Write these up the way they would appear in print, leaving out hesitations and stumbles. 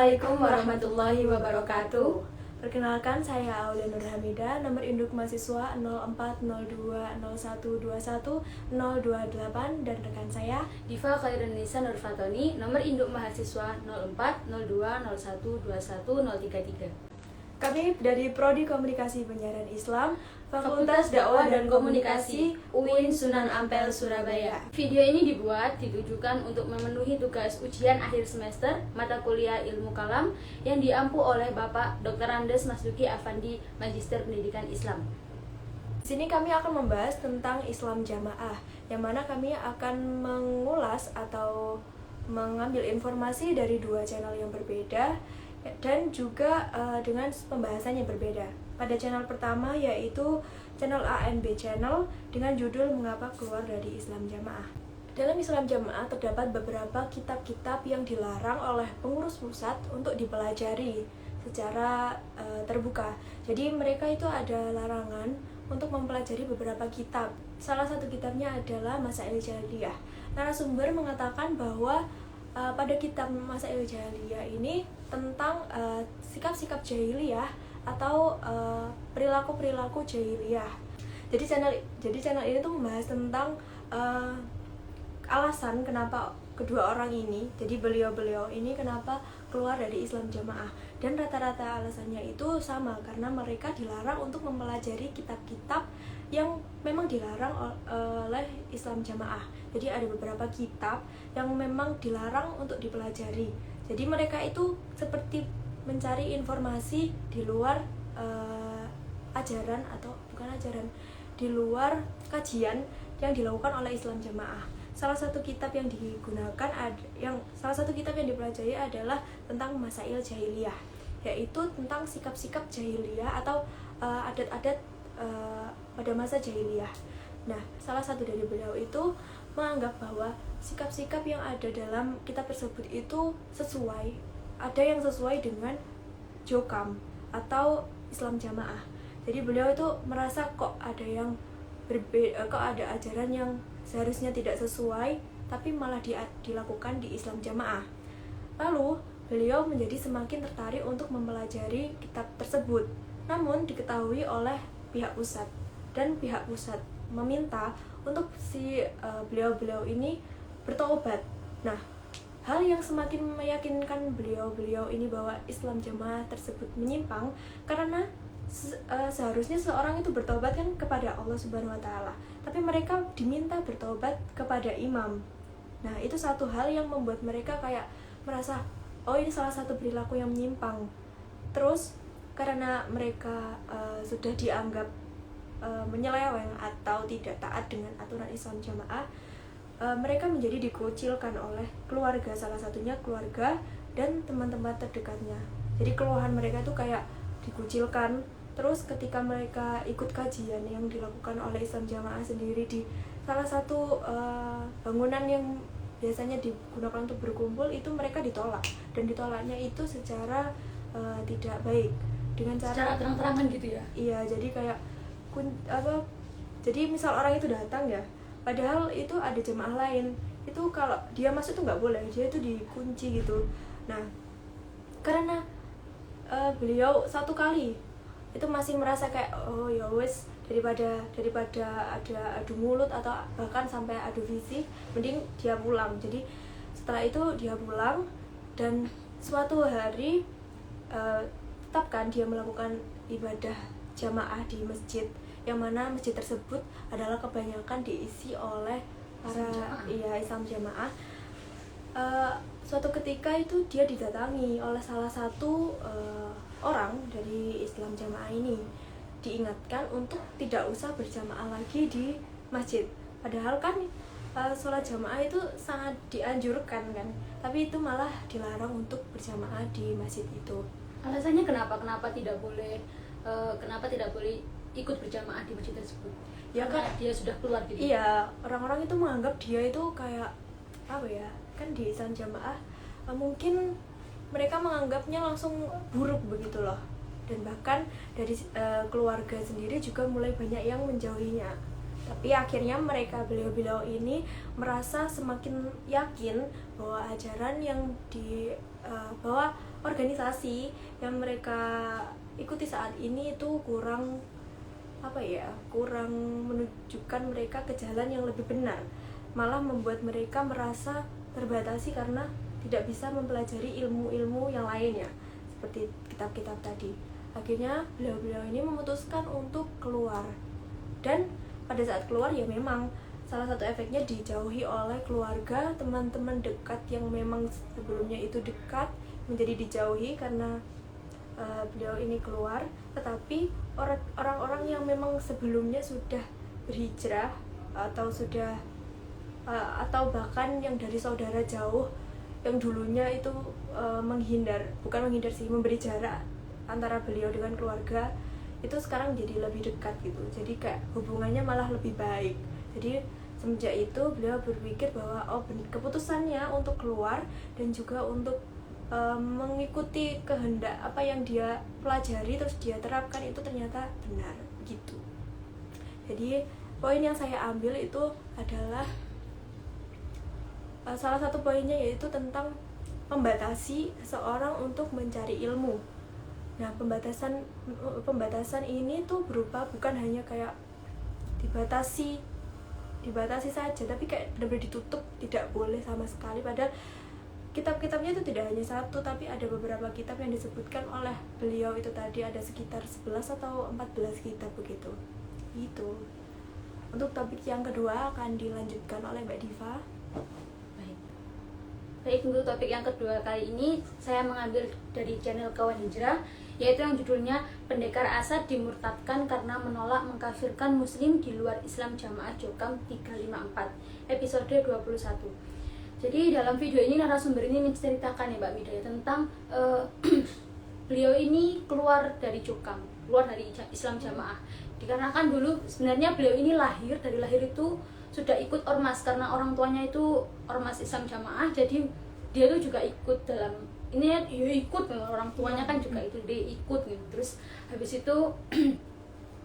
Assalamualaikum warahmatullahi wabarakatuh. Perkenalkan, saya Aulia Nur Hamida, nomor induk mahasiswa 040201210228, dan rekan saya Diva Khairunisa Nur Fatoni, nomor induk mahasiswa 0402012133. Kami dari Prodi Komunikasi Penyiaran Islam, Fakultas Dakwah dan Komunikasi, UIN Sunan Ampel, Surabaya. Video ini ditujukan untuk memenuhi tugas ujian akhir semester mata kuliah Ilmu Kalam yang diampu oleh Bapak Dr. Andes Masduki Afandi, Magister Pendidikan Islam. Di sini kami akan membahas tentang Islam Jamaah, yang mana kami akan mengulas atau mengambil informasi dari dua channel yang berbeda dan juga dengan pembahasan yang berbeda. Pada channel pertama yaitu channel ANB Channel dengan judul Mengapa Keluar dari Islam Jamaah. Dalam Islam Jamaah terdapat beberapa kitab-kitab yang dilarang oleh pengurus pusat untuk dipelajari secara terbuka. Jadi mereka itu ada larangan untuk mempelajari beberapa kitab. Salah satu kitabnya adalah Masail Jahiliyah. Narasumber mengatakan bahwa pada kitab Masail Jahiliyah ini tentang sikap-sikap jahiliyah atau perilaku-perilaku jahiliyah. Jadi channel ini tuh membahas tentang alasan kenapa kedua orang ini, jadi beliau-beliau ini kenapa keluar dari Islam Jamaah, dan rata-rata alasannya itu sama karena mereka dilarang untuk mempelajari kitab-kitab yang memang dilarang oleh Islam Jamaah. Jadi ada beberapa kitab yang memang dilarang untuk dipelajari. Jadi mereka itu seperti mencari informasi di luar ajaran, atau bukan ajaran, di luar kajian yang dilakukan oleh Islam Jamaah. Salah satu kitab yang digunakan salah satu kitab yang dipelajari adalah tentang Masail Jahiliyah, yaitu tentang sikap-sikap jahiliyah atau adat-adat pada masa jahiliyah. Nah, salah satu dari beliau itu menganggap bahwa sikap-sikap yang ada dalam kitab tersebut itu sesuai, ada yang sesuai dengan Jokam atau Islam Jamaah. Jadi beliau itu merasa kok ada yang berbeda, kok ada ajaran yang seharusnya tidak sesuai tapi malah dilakukan di Islam Jamaah. Lalu beliau menjadi semakin tertarik untuk mempelajari kitab tersebut. Namun diketahui oleh pihak pusat, dan pihak pusat meminta untuk beliau-beliau ini bertobat. Nah, hal yang semakin meyakinkan beliau-beliau ini bahwa Islam Jamaah tersebut menyimpang karena seharusnya seorang itu bertobat kan kepada Allah Subhanahu wa taala, tapi mereka diminta bertobat kepada imam. Nah, itu satu hal yang membuat mereka kayak merasa, oh ini salah satu perilaku yang menyimpang. Terus karena mereka sudah dianggap menyeleweng atau tidak taat dengan aturan Islam Jamaah, mereka menjadi dikucilkan oleh keluarga, salah satunya keluarga dan teman-teman terdekatnya. Jadi keluhan mereka tuh kayak dikucilkan. Terus ketika mereka ikut kajian yang dilakukan oleh Islam Jamaah sendiri di salah satu bangunan yang biasanya digunakan untuk berkumpul, itu mereka ditolak, dan ditolaknya itu secara tidak baik, dengan Secara terang-terangan gitu ya? Iya, jadi kayak jadi misal orang itu datang ya, padahal itu ada jemaah lain, itu kalau dia masuk tuh nggak boleh, dia itu dikunci gitu. Nah, karena beliau satu kali itu masih merasa kayak, oh ya wes, daripada ada adu mulut atau bahkan sampai adu fisik, mending dia pulang. Jadi setelah itu dia pulang, dan suatu hari tetapkan dia melakukan ibadah jamaah di masjid, yang mana masjid tersebut adalah kebanyakan diisi oleh para Islam Jamaah. Suatu ketika itu dia didatangi oleh salah satu orang dari Islam Jamaah ini, diingatkan untuk tidak usah berjamaah lagi di masjid. Padahal kan sholat jamaah itu sangat dianjurkan kan, tapi itu malah dilarang untuk berjamaah di masjid itu. Alasannya kenapa tidak boleh ikut berjamaah di masjid tersebut? Ya kan dia sudah keluar gitu. Iya, orang-orang itu menganggap dia itu kayak apa ya, kan di Islam Jamaah mungkin mereka menganggapnya langsung buruk begitu loh, dan bahkan dari keluarga sendiri juga mulai banyak yang menjauhinya. Tapi akhirnya beliau-beliau ini merasa semakin yakin bahwa ajaran yang bahwa organisasi yang mereka ikuti saat ini itu kurang menunjukkan mereka ke jalan yang lebih benar, malah membuat mereka merasa terbatasi karena tidak bisa mempelajari ilmu-ilmu yang lainnya seperti kitab-kitab tadi. Akhirnya beliau-beliau ini memutuskan untuk keluar, dan pada saat keluar ya memang salah satu efeknya dijauhi oleh keluarga, teman-teman dekat yang memang sebelumnya itu dekat menjadi dijauhi karena beliau ini keluar. Tetapi orang-orang yang memang sebelumnya sudah berhijrah atau bahkan yang dari saudara jauh yang dulunya itu memberi jarak antara beliau dengan keluarga, itu sekarang jadi lebih dekat gitu. Jadi kayak hubungannya malah lebih baik. Jadi semenjak itu beliau berpikir bahwa keputusannya untuk keluar dan juga untuk mengikuti kehendak apa yang dia pelajari terus dia terapkan itu ternyata benar gitu. Jadi poin yang saya ambil itu adalah salah satu poinnya yaitu tentang membatasi seseorang untuk mencari ilmu. Nah, pembatasan ini tuh berupa bukan hanya kayak dibatasi saja, tapi kayak benar-benar ditutup, tidak boleh sama sekali. Padahal kitab-kitabnya itu tidak hanya satu, tapi ada beberapa kitab yang disebutkan oleh beliau itu tadi, ada sekitar 11 atau 14 kitab begitu. Gitu. Untuk topik yang kedua akan dilanjutkan oleh Mbak Diva. Baik, untuk topik yang kedua kali ini saya mengambil dari channel Kawan Hijrah, yaitu yang judulnya Pendekar Asad dimurtadkan karena menolak mengkafirkan muslim di luar Islam Jamaah Jokam 354, episode 21. Jadi dalam video ini narasumber ini menceritakan ya Mbak Mida ya, tentang beliau ini keluar dari Jokam, keluar dari Islam Jamaah. Dikarenakan dulu sebenarnya beliau ini dari lahir itu sudah ikut ormas karena orang tuanya itu ormas Islam Jamaah, jadi dia tuh juga ikut dalam ini ya, ikut orang tuanya kan juga itu dia ikut gitu. Terus habis itu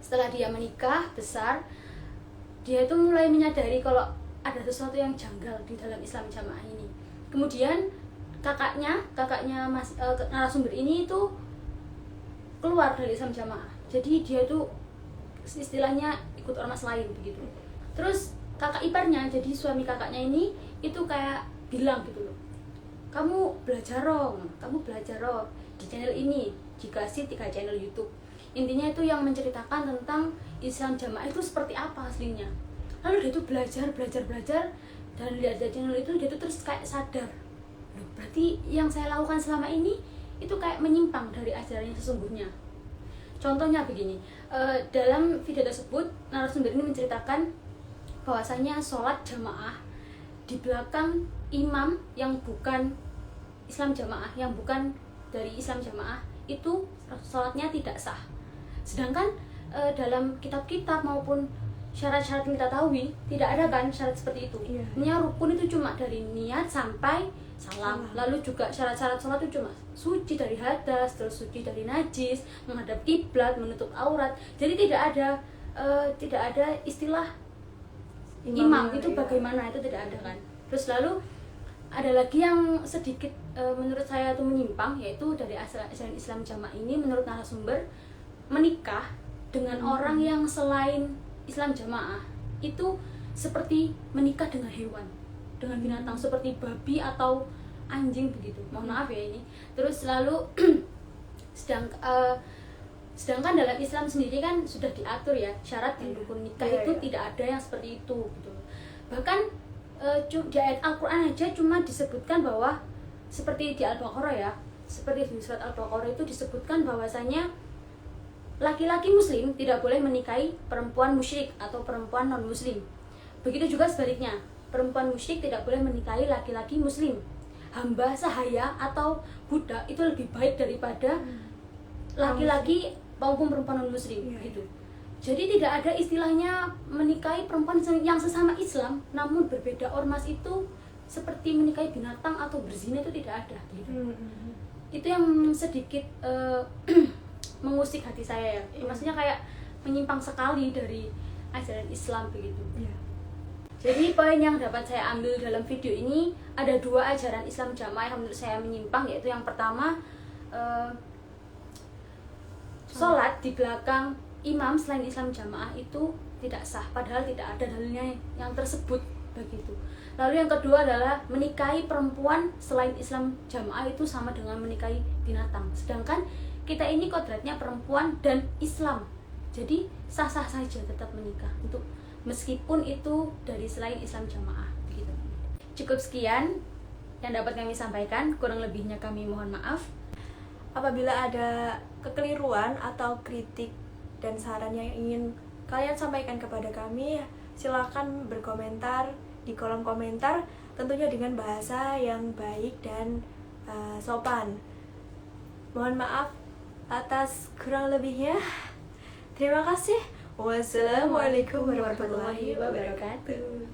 setelah dia menikah besar, dia itu mulai menyadari kalau ada sesuatu yang janggal di dalam Islam Jamaah ini. Kemudian kakaknya narasumber ini itu keluar dari Islam Jamaah, jadi dia tuh istilahnya ikut ormas lain begitu. Terus kakak iparnya, jadi suami kakaknya ini itu kayak bilang gitu loh, kamu belajar di channel ini, dikasih 3 channel YouTube. Intinya itu yang menceritakan tentang Islam Jamaah itu seperti apa aslinya. Lalu dia tuh belajar dan lihat dari channel itu, dia tuh terus kayak sadar, loh berarti yang saya lakukan selama ini itu kayak menyimpang dari ajaran yang sesungguhnya. Contohnya begini, dalam video tersebut narasumber ini menceritakan bahwasanya sholat jamaah di belakang imam yang bukan Islam Jamaah, yang bukan dari Islam Jamaah, itu sholatnya tidak sah. Sedangkan dalam kitab-kitab maupun syarat-syarat yang kita tahu tidak ada kan syarat seperti itu. Ini rukun itu cuma dari niat sampai salam. Lalu juga syarat-syarat sholat itu cuma suci dari hadas, terus suci dari najis, menghadap kiblat, menutup aurat. Jadi tidak ada istilah imam itu bagaimana, itu tidak ada kan. Terus lalu ada lagi yang sedikit menurut saya itu menyimpang, yaitu dari ajaran Islam Jamaah ini menurut narasumber, menikah dengan orang yang selain Islam Jamaah itu seperti menikah dengan hewan, dengan binatang seperti babi atau anjing begitu. Mohon maaf ya ini. Terus lalu sedangkan dalam Islam sendiri kan sudah diatur ya syarat dan rukun nikah itu tidak ada yang seperti itu gitu. Bahkan di ayat Al-Quran aja cuma disebutkan bahwa seperti di Al-Baqarah ya, seperti di surat Al-Baqarah itu disebutkan bahwasanya laki-laki muslim tidak boleh menikahi perempuan musyrik atau perempuan non-muslim. Begitu juga sebaliknya, perempuan musyrik tidak boleh menikahi laki-laki muslim. Hamba sahaya atau budak itu lebih baik daripada laki-laki maupun perempuan non-muslim gitu. Jadi tidak ada istilahnya menikahi perempuan yang sesama Islam namun berbeda ormas itu seperti menikahi binatang atau berzina, itu tidak ada gitu. Itu yang sedikit mengusik hati saya ya. Maksudnya kayak menyimpang sekali dari ajaran Islam begitu. Ya. Jadi poin yang dapat saya ambil dalam video ini ada 2 ajaran Islam jamaah yang menurut saya menyimpang, yaitu yang pertama sholat di belakang imam selain Islam jamaah itu tidak sah, padahal tidak ada dalilnya yang tersebut begitu. Lalu yang kedua adalah menikahi perempuan selain Islam jamaah itu sama dengan menikahi binatang, sedangkan kita ini kodratnya perempuan dan Islam, jadi sah-sah saja tetap menikah untuk meskipun itu dari selain Islam jamaah begitu. Cukup sekian yang dapat kami sampaikan, kurang lebihnya kami mohon maaf. Apabila ada kekeliruan atau kritik dan saran yang ingin kalian sampaikan kepada kami, silakan berkomentar di kolom komentar, tentunya dengan bahasa yang baik dan sopan. Mohon maaf atas kurang lebihnya. Terima kasih. Wassalamualaikum warahmatullahi wabarakatuh.